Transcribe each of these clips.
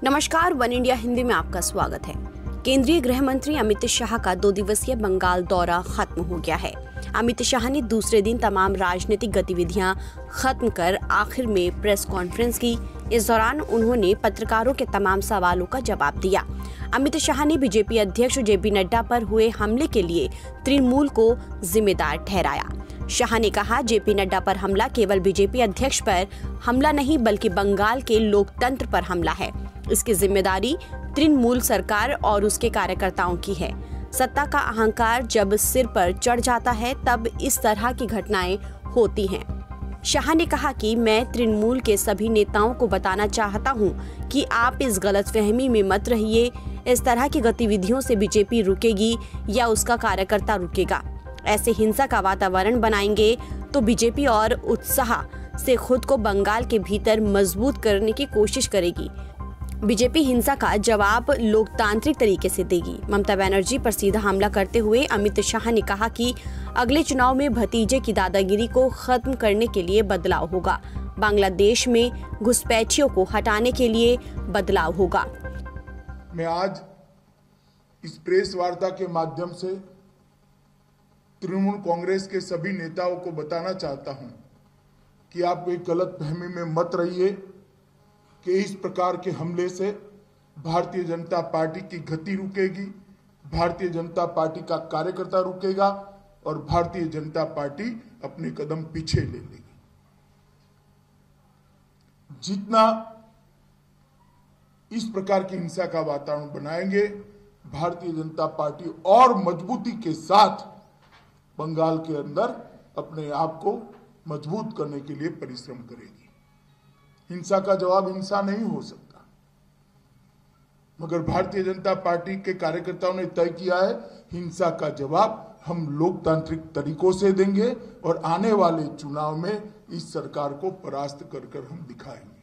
नमस्कार, one India Hindi में आपका स्वागत है। केंद्रीय गृह मंत्री अमित शाह का 2 दिवसीय बंगाल दौरा खत्म हो गया है। अमित शाह ने दूसरे दिन तमाम राजनीतिक गतिविधियां खत्म कर आखिर में प्रेस कॉन्फ्रेंस की। इस दौरान उन्होंने पत्रकारों के तमाम सवालों का जवाब दिया। अमित शाह ने बीजेपी अध्यक्ष जेपी नड्डा पर हुए हमले के लिए तृणमूल को जिम्मेदार ठहराया। शाह ने कहा, जेपी नड्डा पर हमला केवल बीजेपी अध्यक्ष पर हमला नहीं बल्कि बंगाल के लोकतंत्र पर हमला है। इसकी जिम्मेदारी तृणमूल सरकार और उसके कार्यकर्ताओं की है। सत्ता का अहंकार जब सिर पर चढ़ जाता है तब इस तरह की घटनाएं होती हैं। शाह ने कहा कि मैं तृणमूल के सभी नेताओं को बताना चाहता हूं कि आप इस गलतफहमी में मत रहिए। इस तरह की गतिविधियों से बीजेपी रुकेगी या उसका कार्यकर्ता रुकेगा। ऐसे हिंसा का वातावरण बनाएंगे तो बीजेपी और उत्साह से खुद को बंगाल के भीतर मजबूत करने की कोशिश करेगी। बीजेपी हिंसा का जवाब लोकतांत्रिक तरीके से देगी। ममता बनर्जी पर सीधा हमला करते हुए अमित शाह ने कहा कि अगले चुनाव में भतीजे की दादागिरी को खत्म करने के लिए बदलाव होगा। बांग्लादेश में घुसपैठियों को हटाने के लिए बदलाव होगा। मैं आज इस प्रेस वार्ता के माध्यम से तृणमूल कांग्रेस के सभी नेताओं को बताना चाहता हूं कि आप एक गलतफहमी में मत रहिए कि इस प्रकार के हमले से भारतीय जनता पार्टी की गति रुकेगी, भारतीय जनता पार्टी का कार्यकर्ता रुकेगा और भारतीय जनता पार्टी अपने कदम पीछे ले लेगी। जितना इस प्रकार की हिंसा का वातावरण बनाएंगे, भारतीय जनता पार्टी और मजबूती के साथ बंगाल के अंदर अपने आप को मजबूत करने के लिए परिश्रम करेगी। हिंसा का जवाब हिंसा नहीं हो सकता, मगर भारतीय जनता पार्टी के कार्यकर्ताओं ने तय किया है हिंसा का जवाब हम लोकतांत्रिक तरीकों से देंगे और आने वाले चुनाव में इस सरकार को परास्त कर कर हम दिखाएंगे।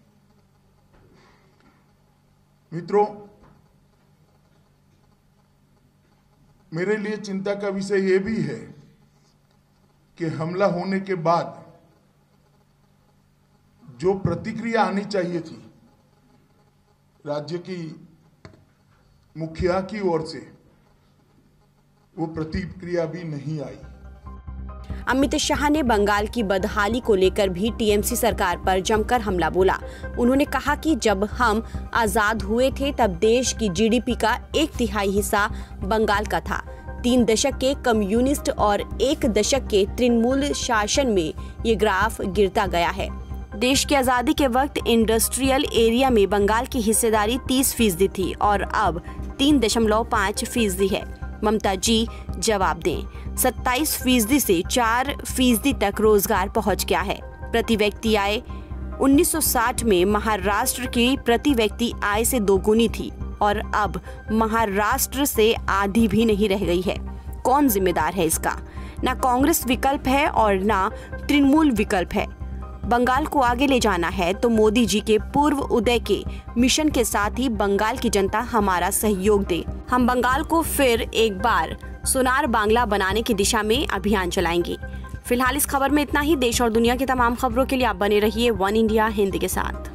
मित्रों, मेरे लिए चिंता का विषय यह भी है कि हमला होने के बाद जो प्रतिक्रिया आनी चाहिए थी राज्य की मुखिया की ओर से, वो प्रतिक्रिया भी नहीं आई। अमित शाह ने बंगाल की बदहाली को लेकर भी टीएमसी सरकार पर जमकर हमला बोला। उन्होंने कहा कि जब हम आजाद हुए थे तब देश की जीडीपी का 1/3 हिस्सा बंगाल का था। 3 दशक के कम्युनिस्ट और 1 दशक के तृणमूल शासन में ये ग्राफ गिरता गया है। देश की आजादी के वक्त इंडस्ट्रियल एरिया में बंगाल की हिस्सेदारी 30% थी और अब 3.5% है। ममता जी जवाब दें। 27% से 4% तक रोजगार पहुंच गया है। प्रति व्यक्ति आय 1960 में महाराष्ट्र की प्रति व्यक्ति आय से 2 गुनी थी और अब महाराष्ट्र से आधी भी नहीं रह गई है। कौन जिम्मेदार है इसका? ना कांग्रेस विकल्प है और ना तृणमूल विकल्प है। बंगाल को आगे ले जाना है तो मोदी जी के पूर्व उदय के मिशन के साथ ही बंगाल की जनता हमारा सहयोग दे। हम बंगाल को फिर एक बार सोनार बांग्ला बनाने की दिशा में अभियान चलाएंगे। फिलहाल इस खबर में इतना ही। देश और दुनिया की तमाम खबरों के लिए आप बने रहिए वन इंडिया हिंदी के साथ।